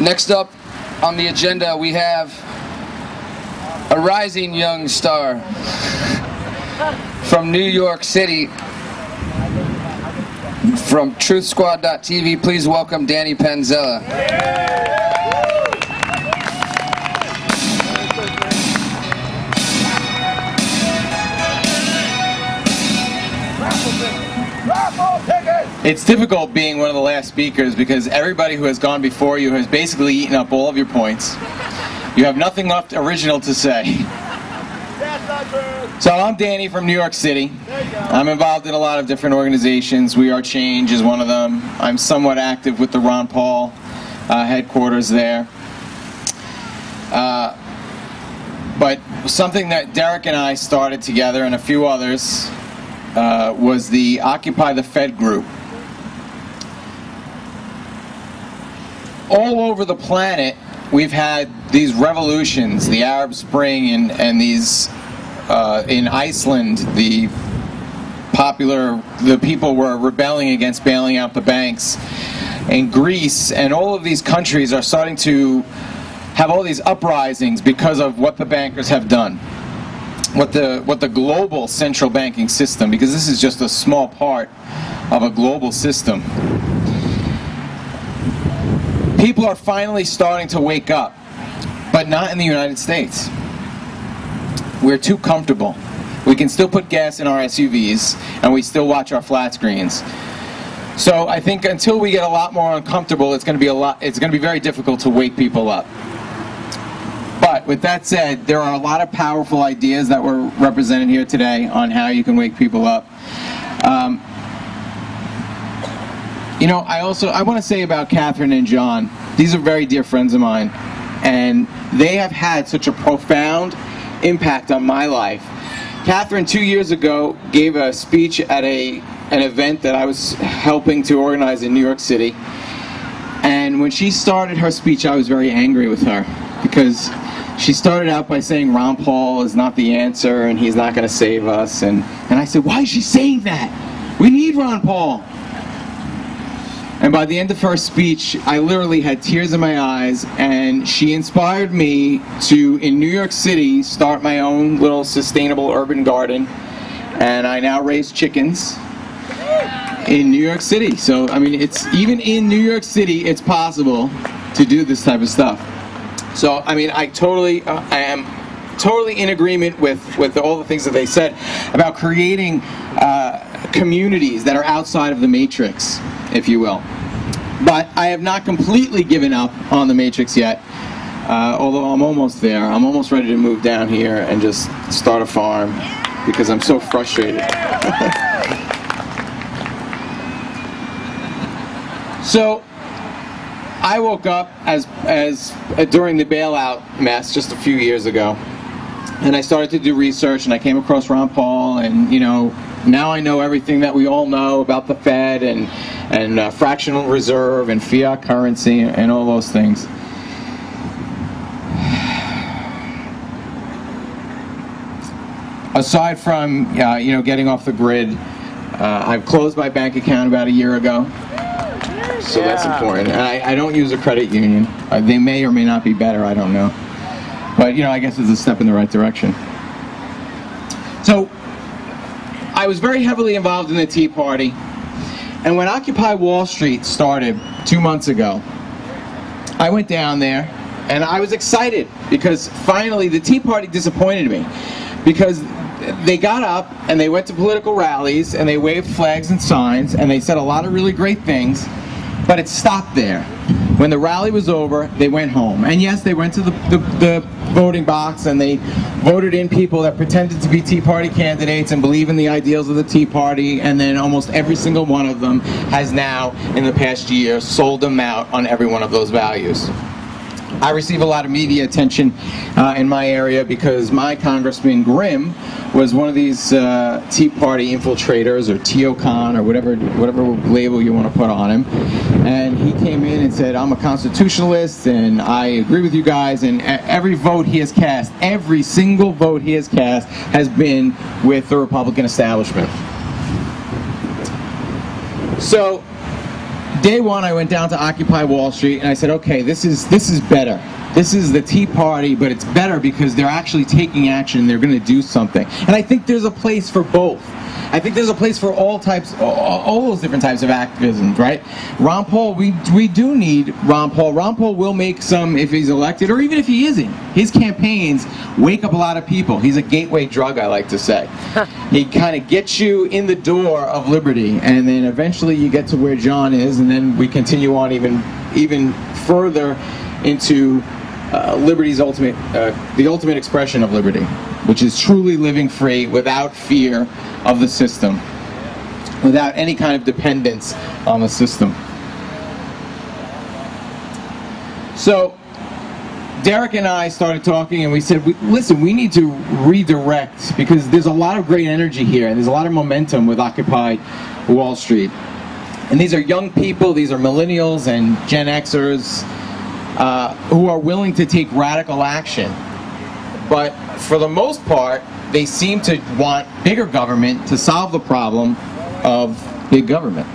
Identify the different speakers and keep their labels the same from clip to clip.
Speaker 1: Next up on the agenda, we have a rising young star from New York City, from TruthSquad.tv. Please welcome Danny Panzella.
Speaker 2: It's difficult being one of the last speakers because everybody who has gone before you has basically eaten up all of your points. You have nothing left original to say. So I'm Danny from New York City. I'm involved in a lot of different organizations. We Are Change is one of them. I'm somewhat active with the Ron Paul headquarters there. But something that Derek and I started together and a few others was the Occupy the Fed group. All over the planet, we've had these revolutions, the Arab Spring, and these in Iceland, the people were rebelling against bailing out the banks. In Greece, and all of these countries are starting to have all these uprisings because of what the bankers have done. What the global central banking system, because this is just a small part of a global system. People are finally starting to wake up, but not in the United States. We're too comfortable. We can still put gas in our SUVs, and we still watch our flat screens. So I think until we get a lot more uncomfortable, it's going to be very difficult to wake people up. But with that said, there are a lot of powerful ideas that were represented here today on how you can wake people up. You know, I want to say about Catherine and John, these are very dear friends of mine, and they have had such a profound impact on my life. Catherine 2 years ago gave a speech at an event that I was helping to organize in New York City, and when she started her speech, I was very angry with her because she started out by saying Ron Paul is not the answer and he's not going to save us, and I said, why is she saying that? We need Ron Paul. And by the end of her speech, I literally had tears in my eyes, and she inspired me to, in New York City, start my own little sustainable urban garden, and I now raise chickens in New York City. So, I mean, even in New York City, it's possible to do this type of stuff. So, I mean, I am totally in agreement with all the things that they said about creating communities that are outside of the matrix, if you will. But I have not completely given up on the matrix yet, although I'm almost there. I'm almost ready to move down here and just start a farm because I'm so frustrated. So I woke up as during the bailout mess just a few years ago, and I started to do research, and I came across Ron Paul, and you know, now I know everything that we all know about the Fed and fractional reserve and fiat currency and all those things. Aside from you know, getting off the grid, I've closed my bank account about a year ago, so that's important. And I don't use a credit union. They may or may not be better, I don't know. But you know, I guess it's a step in the right direction. So I was very heavily involved in the Tea Party, and when Occupy Wall Street started 2 months ago, I went down there and I was excited because finally the Tea Party disappointed me, because they got up and they went to political rallies and they waved flags and signs and they said a lot of really great things, but it stopped there. When the rally was over, they went home. And yes, they went to the voting box and they voted in people that pretended to be Tea Party candidates and believe in the ideals of the Tea Party, and then almost every single one of them has now, in the past year, sold them out on every one of those values. I receive a lot of media attention in my area because my Congressman Grimm was one of these Tea Party infiltrators, or Teocon, or whatever label you want to put on him. And he came in and said, I'm a constitutionalist and I agree with you guys, and every vote he has cast, every single vote he has cast, has been with the Republican establishment. So day one, I went down to Occupy Wall Street, and I said, okay, this is better. This is the Tea Party, but it's better because they're actually taking action. They're going to do something. And I think there's a place for both. I think there's a place for all those different types of activism, right? Ron Paul, we do need Ron Paul. Ron Paul will make some, if he's elected, or even if he isn't. His campaigns wake up a lot of people. He's a gateway drug, I like to say. He kind of gets you in the door of liberty, and then eventually you get to where John is, and then we continue on even further into liberty's ultimate, the ultimate expression of liberty, which is truly living free without fear of the system, without any kind of dependence on the system. So Derek and I started talking, and we said, listen, we need to redirect, because there's a lot of great energy here, and there's a lot of momentum with Occupy Wall Street. And these are young people, these are millennials and Gen Xers, who are willing to take radical action. But for the most part, they seem to want bigger government to solve the problem of big government.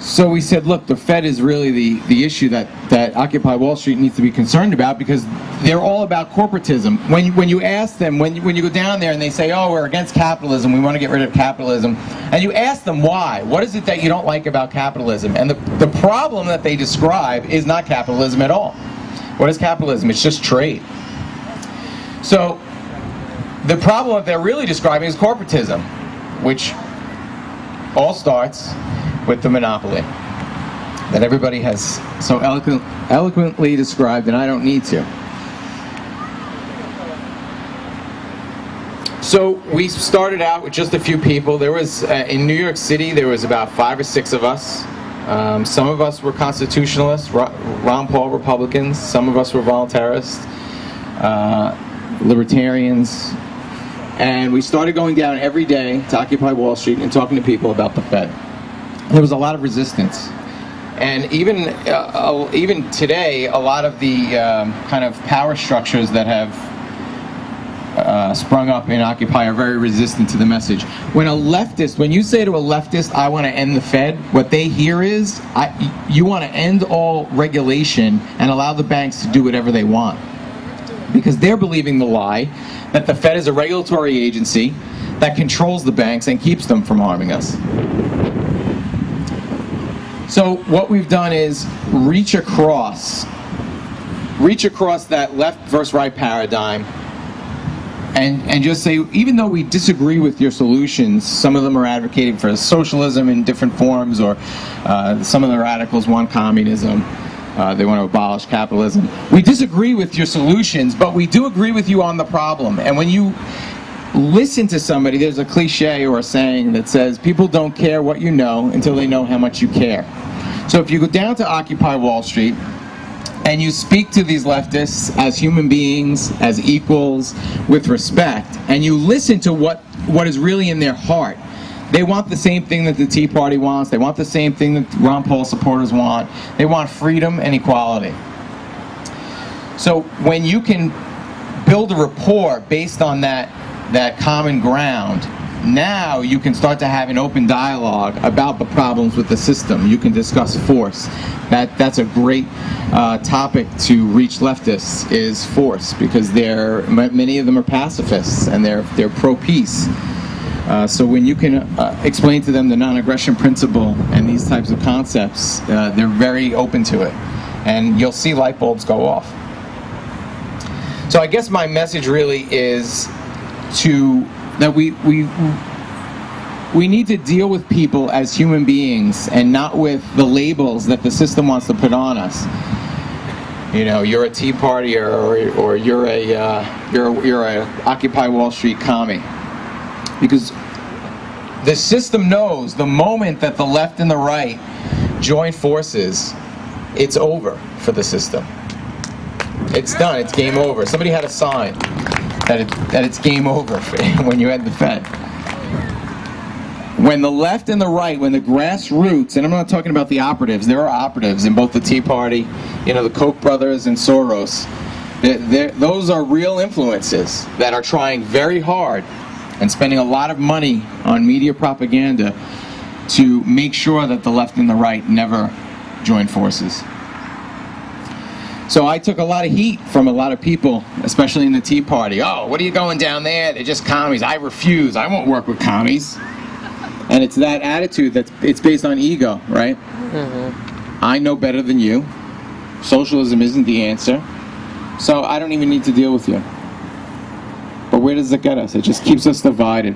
Speaker 2: So we said, look, the Fed is really the issue that Occupy Wall Street needs to be concerned about, because they're all about corporatism. When you ask them, when you go down there and they say, oh, we're against capitalism, we want to get rid of capitalism, and you ask them why, what is it that you don't like about capitalism? And the problem that they describe is not capitalism at all. What is capitalism? It's just trade. So the problem that they're really describing is corporatism, which all starts with the monopoly that everybody has so eloquently described, and I don't need to. So we started out with just a few people. There was, in New York City, there was about 5 or 6 of us. Some of us were constitutionalists, Ron Paul Republicans. Some of us were voluntarists, libertarians. And we started going down every day to Occupy Wall Street and talking to people about the Fed. There was a lot of resistance. And even today, a lot of the kind of power structures that have sprung up in Occupy are very resistant to the message. When you say to a leftist, I want to end the Fed, what they hear is, you want to end all regulation and allow the banks to do whatever they want. Because they're believing the lie that the Fed is a regulatory agency that controls the banks and keeps them from harming us. So what we've done is reach across that left versus right paradigm and just say, even though we disagree with your solutions, some of them are advocating for socialism in different forms, or some of the radicals want communism, they want to abolish capitalism. We disagree with your solutions, but we do agree with you on the problem. And when you listen to somebody, there's a cliche or a saying that says, people don't care what you know until they know how much you care. So if you go down to Occupy Wall Street and you speak to these leftists as human beings, as equals, with respect, and you listen to what is really in their heart, they want the same thing that the Tea Party wants. They want the same thing that Ron Paul supporters want. They want freedom and equality. So when you can build a rapport based on that common ground, now you can start to have an open dialogue about the problems with the system. You can discuss force. That's a great topic to reach leftists, is force, because many of them are pacifists and they're pro-peace. So when you can explain to them the non-aggression principle and these types of concepts, they're very open to it, and you'll see light bulbs go off. So I guess my message really is that we need to deal with people as human beings and not with the labels that the system wants to put on us. You know, you're a Tea Party or you're a Occupy Wall Street commie. Because the system knows the moment that the left and the right join forces, it's over for the system. It's done. It's game over. Somebody had a sign that it's game over when you end the Fed. When the left and the right, when the grassroots, and I'm not talking about the operatives, there are operatives in both the Tea Party, the Koch brothers and Soros. Those are real influences that are trying very hard and spending a lot of money on media propaganda to make sure that the left and the right never join forces. So I took a lot of heat from a lot of people, especially in the Tea Party. Oh, what are you going down there? They're just commies. I refuse. I won't work with commies. And it's that attitude it's based on ego, right? Mm-hmm. I know better than you. Socialism isn't the answer. So I don't even need to deal with you. But where does it get us? It just keeps us divided.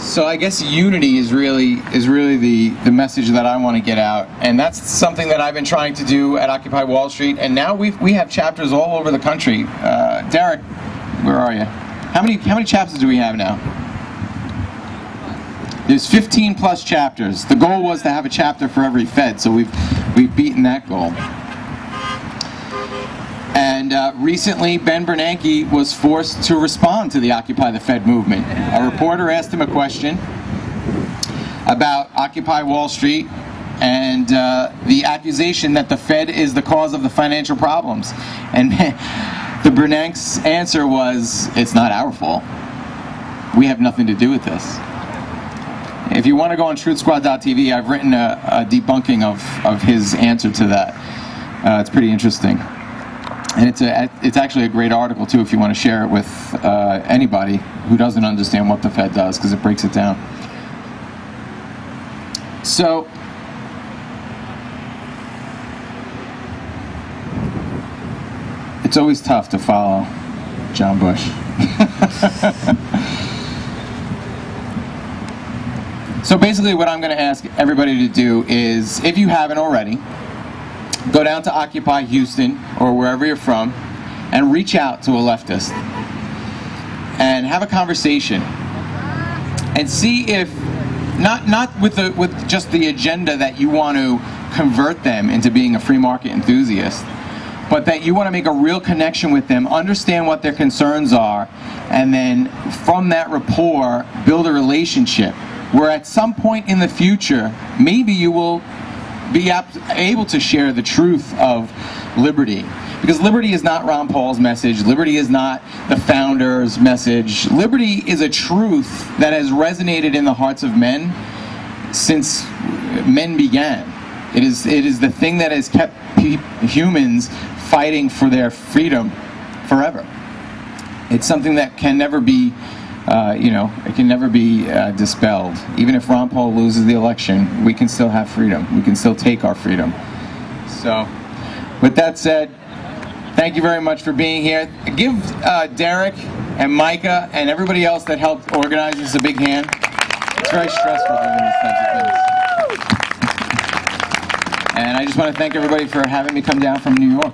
Speaker 2: So I guess unity is really the message that I want to get out, and that's something that I've been trying to do at Occupy Wall Street. And now we have chapters all over the country. Derek, where are you? How many chapters do we have now? There's 15 plus chapters. The goal was to have a chapter for every Fed, so we've beaten that goal. And recently, Ben Bernanke was forced to respond to the Occupy the Fed movement. A reporter asked him a question about Occupy Wall Street and the accusation that the Fed is the cause of the financial problems. And the Bernanke's answer was, it's not our fault. We have nothing to do with this. If you want to go on truthsquad.tv, I've written a debunking of his answer to that. It's pretty interesting. And it's actually a great article, too, if you want to share it with anybody who doesn't understand what the Fed does, because it breaks it down. So, it's always tough to follow John Bush. So basically what I'm going to ask everybody to do is, if you haven't already, go down to Occupy Houston or wherever you're from and reach out to a leftist and have a conversation and see if not with just the agenda that you want to convert them into being a free market enthusiast, but that you want to make a real connection with them, understand what their concerns are, and then from that rapport build a relationship where at some point in the future maybe you will be able to share the truth of liberty. Because liberty is not Ron Paul's message. Liberty is not the founder's message. Liberty is a truth that has resonated in the hearts of men since men began. It is the thing that has kept humans fighting for their freedom forever. It's something that can never be it can never be dispelled. Even if Ron Paul loses the election, we can still have freedom. We can still take our freedom. So, with that said, thank you very much for being here. Give Derek and Micah and everybody else that helped organize this a big hand. It's very stressful doing these types of things. And I just want to thank everybody for having me come down from New York.